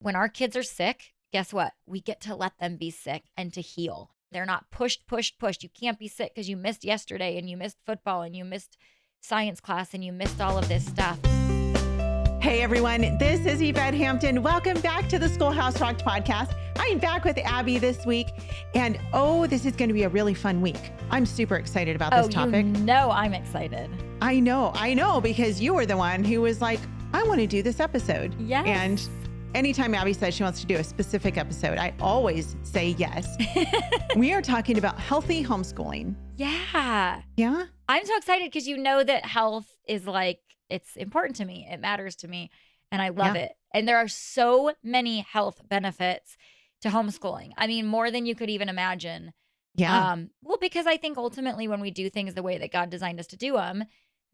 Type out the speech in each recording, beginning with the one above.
when our kids are sick, guess what? We get to let them be sick and to heal. They're not pushed. You can't be sick because you missed yesterday and you missed football and you missed science class and you missed all of this stuff. Hey everyone, this is Yvette Hampton. Welcome back to the Schoolhouse Rocked Podcast. I'm back with Aby this week, and this is going to be a really fun week. I'm super excited about this topic. You know I'm excited. I know, because you were the one who was like, I want to do this episode. Yes. And anytime Aby says she wants to do a specific episode, I always say yes. We are talking about healthy homeschooling. Yeah. Yeah? I'm so excited because you know that health is it's important to me. It matters to me. And I love it. And there are so many health benefits to homeschooling. I mean, more than you could even imagine. Yeah. Well, because I think ultimately when we do things the way that God designed us to do them,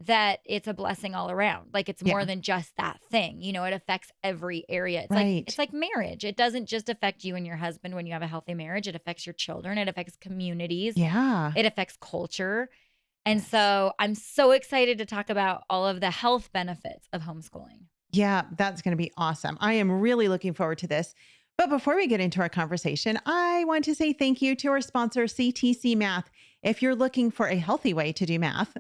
that it's a blessing all around. Like it's more than just that thing. You know, it affects every area. It's like marriage. It doesn't just affect you and your husband when you have a healthy marriage. It affects your children. It affects communities. Yeah. It affects culture. And so I'm so excited to talk about all of the health benefits of homeschooling. Yeah, that's going to be awesome. I am really looking forward to this. But before we get into our conversation, I want to say thank you to our sponsor, CTC Math. If you're looking for a healthy way to do math,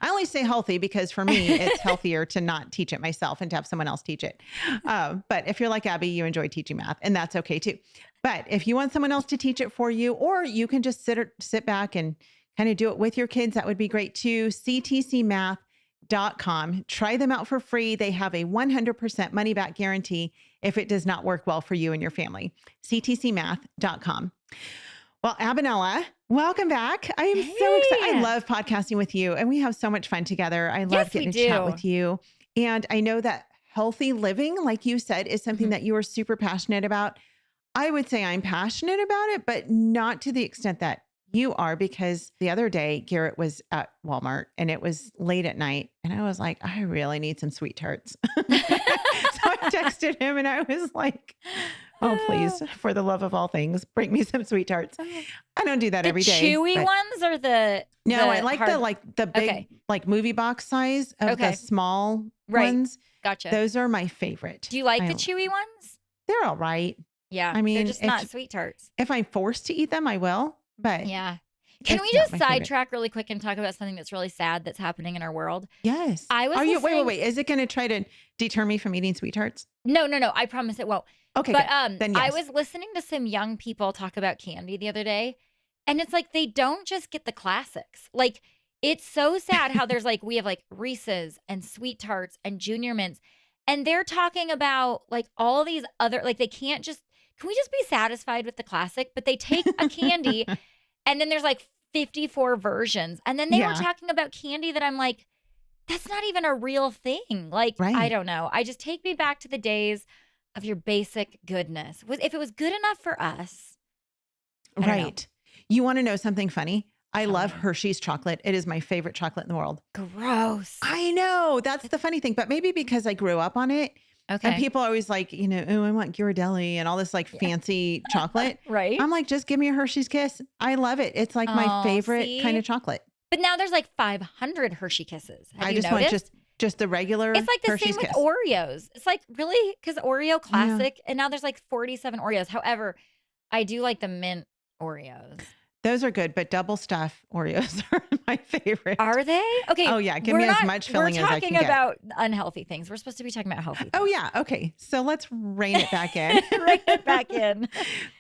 I only say healthy because for me, it's healthier to not teach it myself and to have someone else teach it. But if you're like Aby, you enjoy teaching math, and that's okay too. But if you want someone else to teach it for you, or you can just sit back and kind of do it with your kids, that would be great too. CTCmath.com. Try them out for free. They have a 100% money back guarantee if it does not work well for you and your family. CTCmath.com. Well, Aby Rinella, welcome back. I am so excited. I love podcasting with you, and we have so much fun together. I love getting to chat with you. And I know that healthy living, like you said, is something that you are super passionate about. I would say I'm passionate about it, but not to the extent that you are, because the other day Garrett was at Walmart and it was late at night and I was like, I really need some sweet tarts. So I texted him and I was like, oh, please, for the love of all things, bring me some sweet tarts. I don't do that every day. Chewy ones or I like the big, like movie box size of the small ones. Gotcha. Those are my favorite. Do you like the chewy ones? They're all right. Yeah. I mean, they're just not sweet tarts. If I'm forced to eat them, I will. But yeah. Can we just sidetrack really quick and talk about something that's really sad that's happening in our world? Yes. Wait. Is it going to try to deter me from eating sweet tarts? No. I promise it won't. Okay. But then yes. I was listening to some young people talk about candy the other day, and it's like they don't just get the classics. Like it's so sad how there's we have Reese's and sweet tarts and Junior Mints, and they're talking about all these other they can't just. Can we just be satisfied with the classic? But they take a candy and then there's 54 versions. And then they were talking about candy that I'm like, that's not even a real thing. I don't know. I just take me back to the days of your basic goodness. If it was good enough for us. Right. You want to know something funny? I love Hershey's chocolate. It is my favorite chocolate in the world. Gross. I know. That's the funny thing. But maybe because I grew up on it. Okay. And people are always like, I want Ghirardelli and all this fancy chocolate. Right. I'm like, just give me a Hershey's Kiss. I love it. It's my favorite kind of chocolate. But now there's 500 Hershey Kisses. Have you want noticed? just the regular It's the Hershey's same Kiss. with Oreos. It's really, because Oreo classic, and now there's 47 Oreos. However, I do like the mint Oreos. Those are good, but double stuff Oreos are my favorite. Are they? Okay. Oh yeah, give me as much filling as I can get. We're talking about unhealthy things. We're supposed to be talking about healthy things. Oh yeah, okay. So let's rein it back in. Rein it back in.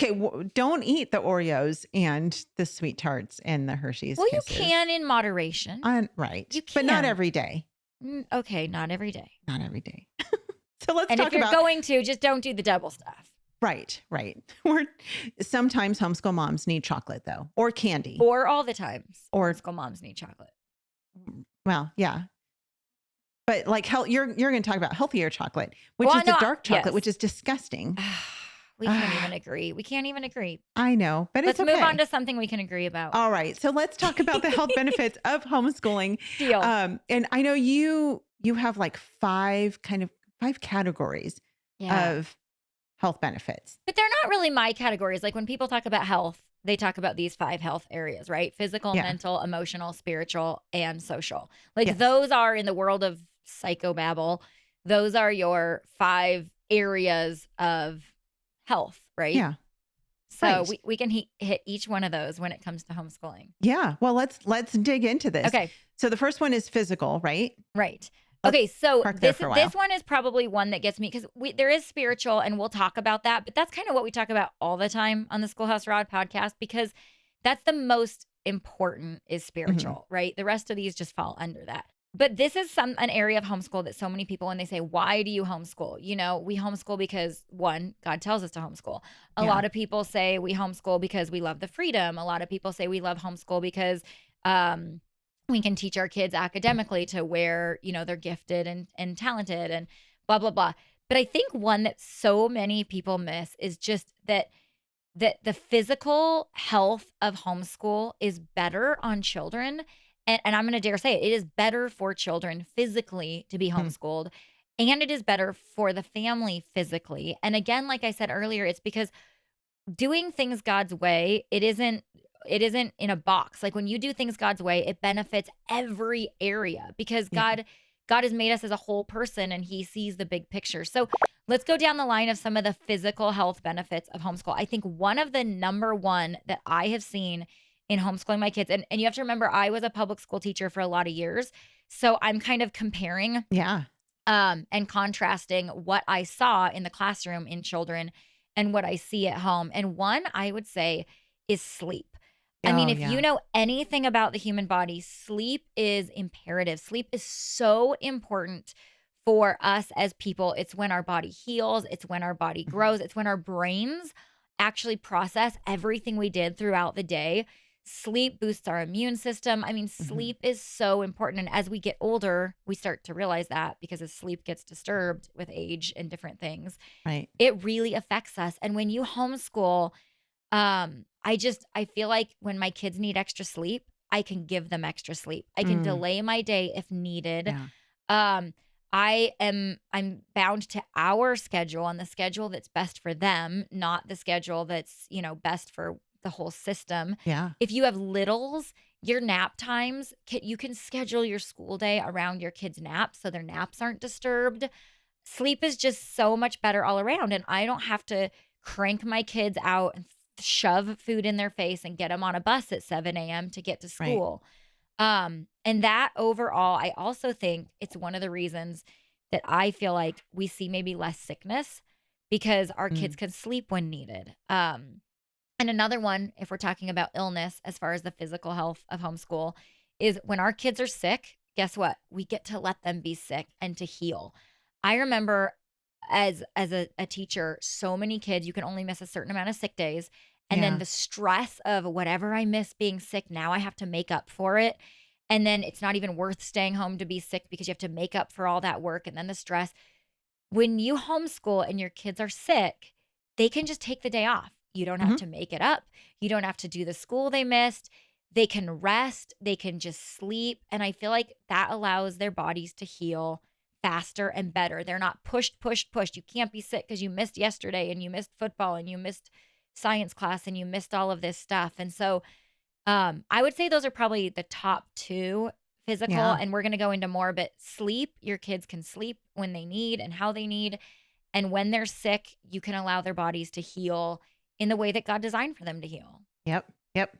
Okay, don't eat the Oreos and the sweet tarts and the Hershey's Kisses. You can in moderation. Right. You can. But not every day. Okay, not every day. Not every day. So let's talk about. And if you're going to, just don't do the double stuff. Right. Or sometimes homeschool moms need chocolate though, or candy. Or all the times. Or homeschool moms need chocolate. Well, yeah. But you're going to talk about healthier chocolate, which is the dark chocolate, which is disgusting. We can't even agree. We can't even agree. I know, but let's it's okay. move on to something we can agree about. All right. So let's talk about the health benefits of homeschooling. Deal. And I know you have five categories of health benefits. But they're not really my categories. When people talk about health, they talk about these 5 health areas, right? Physical, mental, emotional, spiritual, and social. Those are in the world of psychobabble. Those are your 5 areas of health, right? Yeah. So Right. we can hit each one of those when it comes to homeschooling. Yeah. Well, let's dig into this. Okay. So the first one is physical, right? Right. Okay, Let's so park there this for a this while. one is probably one that gets me because there is spiritual, and we'll talk about that, but that's kind of what we talk about all the time on the Schoolhouse Rocked podcast because that's the most important is Mhm. spiritual, right? The rest of these just fall under that. But this is an area of homeschool that so many people, when they say, "Why do you homeschool?" We homeschool because one, God tells us to homeschool. A Yeah. lot of people say we homeschool because we love the freedom. A lot of people say we love homeschool because um we can teach our kids academically to where, they're gifted and talented and blah, blah, blah. But I think one that so many people miss is just that the physical health of homeschool is better on children. And I'm going to dare say it is better for children physically to be Mm. homeschooled. And it is better for the family physically. And again, like I said earlier, it's because doing things God's way, it isn't in a box. Like when you do things God's way, it benefits every area because Yeah. God has made us as a whole person and he sees the big picture. So let's go down the line of some of the physical health benefits of homeschool. I think one of the number one that I have seen in homeschooling my kids, and you have to remember, I was a public school teacher for a lot of years. So I'm kind of comparing Yeah. and contrasting what I saw in the classroom in children and what I see at home. And one I would say is sleep. I mean, Oh, if you yeah. know anything about the human body, sleep is imperative. Sleep is so important for us as people. It's when our body heals, it's when our body Mhm. grows, it's when our brains actually process everything we did throughout the day. Sleep boosts our immune system. I mean, Mhm. sleep is so important. And as we get older, we start to realize that because as sleep gets disturbed with age and different things, Right. it really affects us. And when you homeschool, I feel like when my kids need extra sleep, I can give them extra sleep. I can Mm. delay my day if needed. Yeah. Um, I'm bound to our schedule and the schedule that's best for them, not the schedule that's, best for the whole system. Yeah. If you have littles, your nap times, you can schedule your school day around your kids' naps so their naps aren't disturbed. Sleep is just so much better all around, and I don't have to crank my kids out and shove food in their face and get them on a bus at 7 a.m. to get to Right. school. And that overall, I also think it's one of the reasons that I feel like we see maybe less sickness because our kids Mm. can sleep when needed. And another one, if we're talking about illness, as far as the physical health of homeschool, is when our kids are sick, guess what? We get to let them be sick and to heal. I remember as a teacher, so many kids, you can only miss a certain amount of sick days. And then Yeah. the stress of whatever I miss being sick, now I have to make up for it. And then it's not even worth staying home to be sick because you have to make up for all that work and then the stress. When you homeschool and your kids are sick, they can just take the day off. You don't have Mhm. to make it up. You don't have to do the school they missed. They can rest, they can just sleep. And I feel like that allows their bodies to heal faster and better. They're not pushed, pushed, pushed. You can't be sick because you missed yesterday and you missed football and you missed science class and you missed all of this stuff. And so I would say those are probably the top two physical, Yeah. and we're going to go into more, but sleep, your kids can sleep when they need and how they need. And when they're sick, you can allow their bodies to heal in the way that God designed for them to heal. Yep. Yep.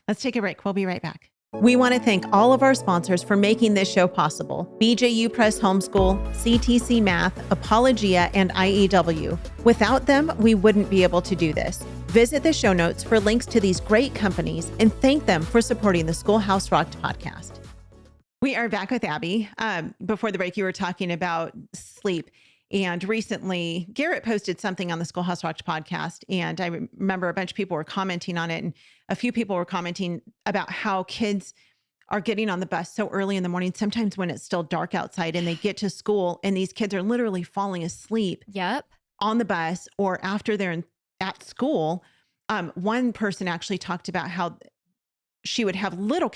Let's take a break. We'll be right back. We want to thank all of our sponsors for making this show possible: BJU Press Homeschool, CTC Math, Apologia, and IEW. Without them, we wouldn't be able to do this. Visit the show notes for links to these great companies and thank them for supporting the Schoolhouse Rocked podcast. We are back with Aby. Before the break, you were talking about sleep. And recently, Garrett posted something on the Schoolhouse Rocked podcast. And I remember a bunch of people were commenting on it. And a few people were commenting about how kids are getting on the bus so early in the morning, sometimes when it's still dark outside, and they get to school and these kids are literally falling asleep Yep. on the bus or after they're at school. One person actually talked about how she would have little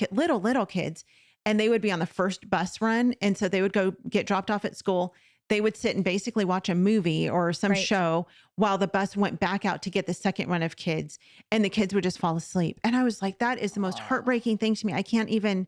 kids, and they would be on the first bus run. And so they would go get dropped off at school. They would sit and basically watch a movie or some Right. show while the bus went back out to get the second run of kids, and the kids would just fall asleep. And I was like, that is the most heartbreaking thing to me. I can't even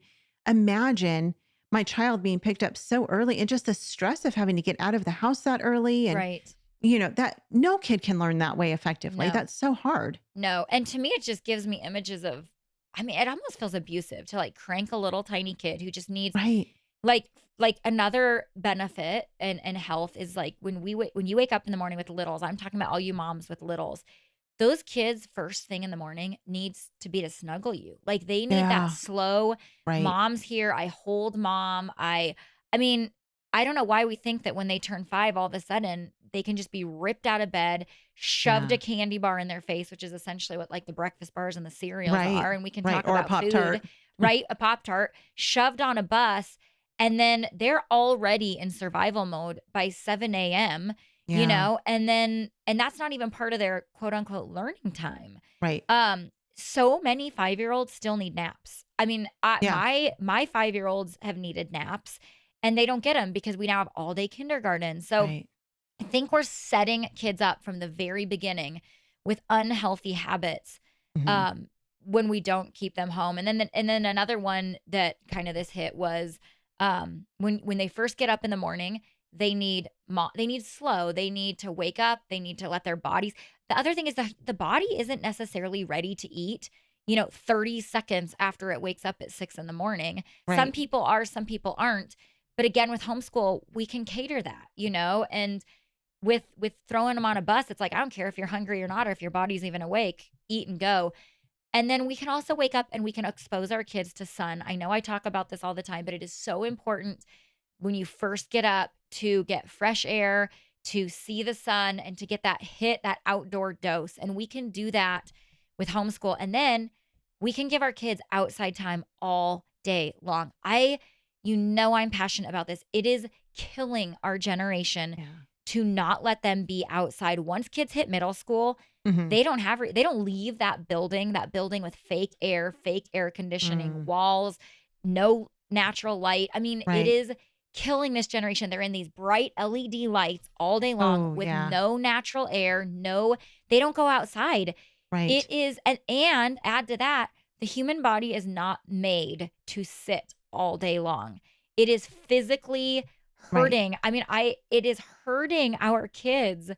imagine my child being picked up so early and just the stress of having to get out of the house that early. And Right. that no kid can learn that way effectively. No, That's so hard. no. And to me, it just gives me images of, I mean, it almost feels abusive to like crank a little tiny kid who just needs Right. like another benefit and health is like when you wake up in the morning with littles, I'm talking about all you moms with littles. Those kids first thing in the morning needs to be to snuggle you. Like they need that Yeah. slow, Right. mom's here, I hold mom. I mean, I don't know why we think that when they turn 5 all of a sudden they can just be ripped out of bed, shoved Yeah. a candy bar in their face, which is essentially what like the breakfast bars and the cereals Right. are, and we can Right. talk Or a about food, Pop-Tart. right? A Pop-Tart shoved on a bus, and then they're already in survival mode by 7 a.m., Yeah. and that's not even part of their quote unquote learning time. Right. So many 5-year-olds still need naps. I mean, Yeah. my 5-year-olds have needed naps and they don't get them because we now have all day kindergarten. So Right. I think we're setting kids up from the very beginning with unhealthy habits Mhm. um, when we don't keep them home. And then another one that kind of this hit was when they first get up in the morning, they need they need slow. They need to wake up. They need to let their bodies. The other thing is that the body isn't necessarily ready to eat. 30 seconds after it wakes up at 6 in the morning. Some Right. people are, some people aren't. But again, with homeschool, we can cater that. And with throwing them on a bus, it's like, I don't care if you're hungry or not, or if your body's even awake, eat and go. And then we can also wake up and we can expose our kids to sun. I know I talk about this all the time, but it is so important when you first get up to get fresh air, to see the sun, and to get that hit, that outdoor dose. And we can do that with homeschool. And then we can give our kids outside time all day long. I'm passionate about this. It is killing our generation Yeah. to not let them be outside. Once kids hit middle school, Mhm. they don't leave that building with fake air conditioning, Mm. walls, no natural light. I mean, it Right. is killing this generation. They're in these bright LED lights all day long Oh, with yeah. no natural air, they don't go outside. Right. It is and add to that, the human body is not made to sit all day long. It is physically Right. hurting. I mean, it is hurting our kids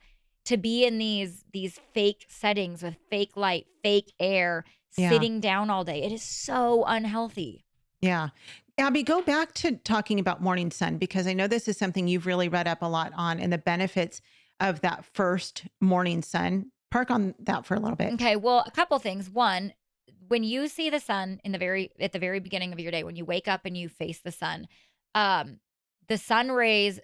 to be in these fake settings with fake light, fake air, Yeah. sitting down all day. It is so unhealthy. Yeah. Abby, go back to talking about morning sun because I know this is something you've really read up a lot on and the benefits of that first morning sun. Park on that for a little bit. Okay, well, a couple things. One, when you see the sun at the very beginning of your day, when you wake up and you face um, the sun rays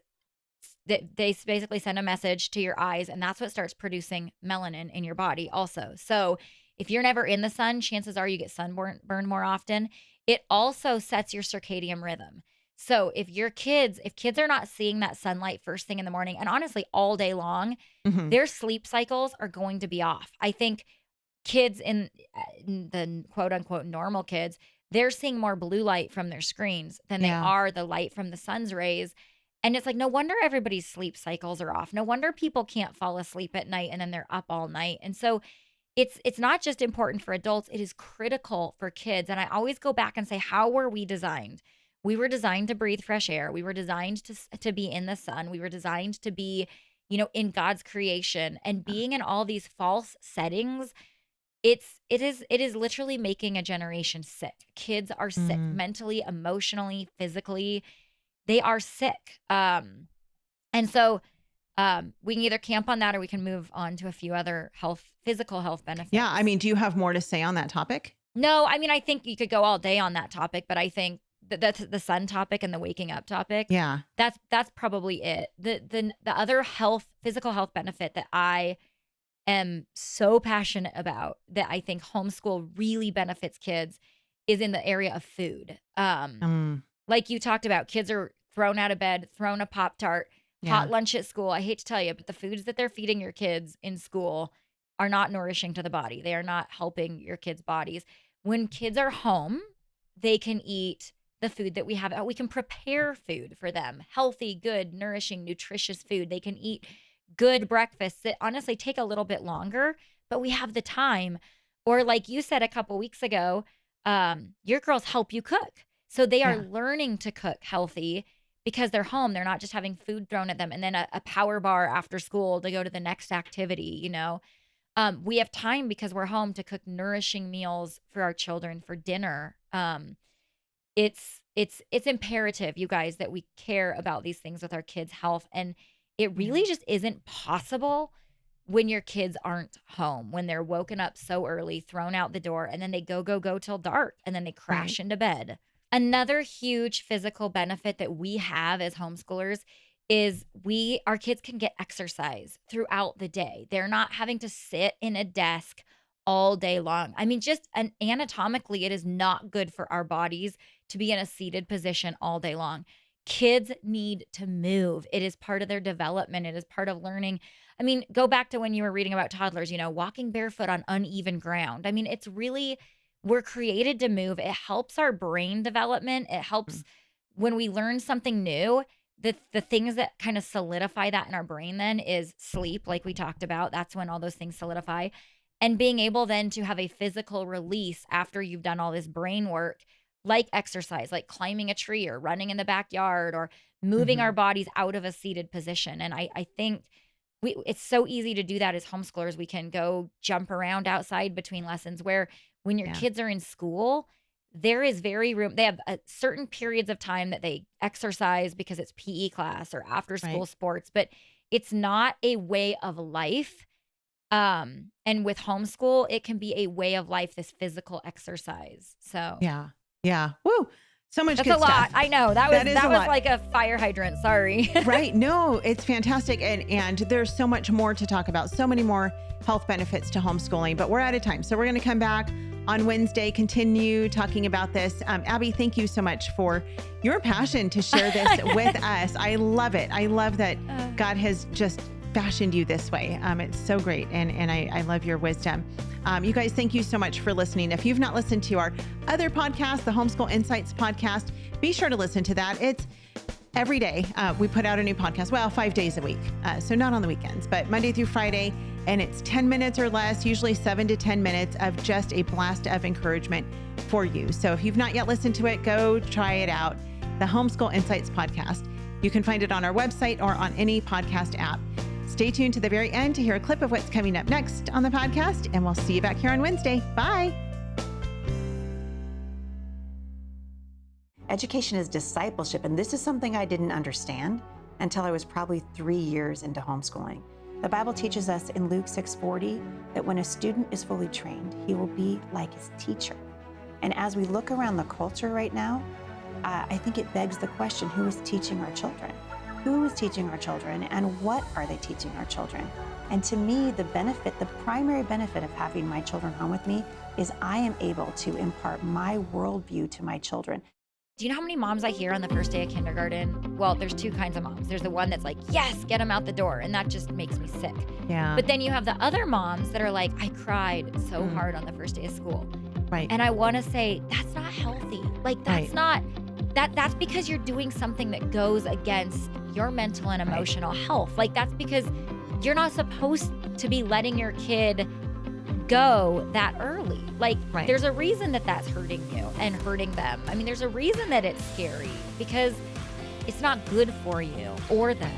that they basically send a message to your eyes, and that's what starts producing melanin in your body also. So if you're never in the sun, chances are you get burned more often. It also sets your circadian rhythm. So if kids are not seeing that sunlight first thing in the morning, and honestly all day long, Mhm. their sleep cycles are going to be off. I think kids in the quote unquote normal kids, they're seeing more blue light from their screens than they Yeah. are the light from the sun's rays. And it's like, no wonder everybody's sleep cycles are off. No wonder people can't fall asleep at night and then they're up all night. And so it's not just important for adults, it is critical for kids. And I always go back and say, how were we designed? We were designed to breathe fresh air. We were designed to be in the sun. We were designed to be, in God's creation. And being in all these false settings, it is literally making a generation sick. Kids are sick Mm. mentally, emotionally, physically. They are sick. And so we can either camp on that or we can move on to a few other physical health Yeah. I benefits. mean, do you have more to say on that topic? No, I mean, I think you could go all day on that topic, but I think that's the sun topic and the waking up topic. Yeah. That's probably it. The other physical health benefit that I am so passionate about that I think homeschool really benefits kids is in the area of food. Mm. Like you talked about, kids are thrown out of bed, thrown a Pop-Tart, hot Yeah. lunch at school. I hate to tell you, but the foods that they're feeding your kids in school are not nourishing to the body. They are not helping your kids' bodies. When kids are home, they can eat the food that we have. We can prepare food for them, healthy, good, nourishing, nutritious food. They can eat good breakfasts that honestly take a little bit longer, but we have the time. Or like you said a couple weeks ago, your girls help you cook. So they are Yeah. learning to cook healthy because they're home. They're not just having food thrown at them and then a power bar after school to go to the next activity, you know. We have time because we're home to cook nourishing meals for our children for dinner. It's imperative, you guys, that we care about these things with our kids' health. And it really just isn't possible when your kids aren't home, when they're woken up so early, thrown out the door, and then they go till dark, and then they crash into bed. Another huge physical benefit that we have as homeschoolers is our kids can get exercise throughout the day. They're not having to sit in a desk all day long. I mean, just anatomically, it is not good for our bodies to be in a seated position all day long. Kids need to move. It is part of their development. It is part of learning. I mean, go back to when you were reading about toddlers, you know, walking barefoot on uneven ground. I mean, it's really, we're created to move. It helps our brain development. It helps when we learn something new. The things that kind of solidify that in our brain then is sleep, like we talked about. That's when all those things solidify. And being able then to have a physical release after you've done all this brain work, like exercise, like climbing a tree or running in the backyard or moving our bodies out of a seated position. And I think it's so easy to do that as homeschoolers. We can go jump around outside between lessons, where when your kids are in school, there is they have certain periods of time that they exercise because it's PE class or after school sports, but it's not a way of life. And with homeschool, it can be a way of life, this physical exercise. So yeah. Woo. So much that's good a lot. stuff. I know that was like a fire hydrant. Sorry. Right. No, it's fantastic. And there's so much more to talk about. So many more health benefits to homeschooling, but we're out of time. So we're going to come back on Wednesday, continue talking about this. Aby, thank you so much for your passion to share this with us. I love it. I love that God has just fashioned you this way. It's so great. And I love your wisdom. You guys, thank you so much for listening. If you've not listened to our other podcast, the Homeschool Insights podcast, be sure to listen to that. It's every day. We put out a new podcast, 5 days a week. So not on the weekends, but Monday through Friday. And it's 10 minutes or less, usually 7 to 10 minutes of just a blast of encouragement for you. So if you've not yet listened to it, go try it out. The Homeschool Insights podcast. You can find it on our website or on any podcast app. Stay tuned to the very end to hear a clip of what's coming up next on the podcast, and we'll see you back here on Wednesday. Bye. Education is discipleship, and this is something I didn't understand until I was probably 3 years into homeschooling. The Bible teaches us in Luke 6:40 that when a student is fully trained, he will be like his teacher. And as we look around the culture right now, I think it begs the question, who is teaching our children? Who is teaching our children, and what are they teaching our children? And to me, the primary benefit of having my children home with me is I am able to impart my worldview to my children. Do you know how many moms I hear on the first day of kindergarten? Well, there's two kinds of moms. There's the one that's like, yes, get them out the door. And that just makes me sick. Yeah. But then you have the other moms that are like, I cried so hard on the first day of school. Right. And I want to say, that's not healthy. Like, that's not, that's because you're doing something that goes against your mental and emotional health. Like, that's because you're not supposed to be letting your kid go that early. Like, there's a reason that that's hurting you and hurting them. I mean, there's a reason that it's scary, because it's not good for you or them.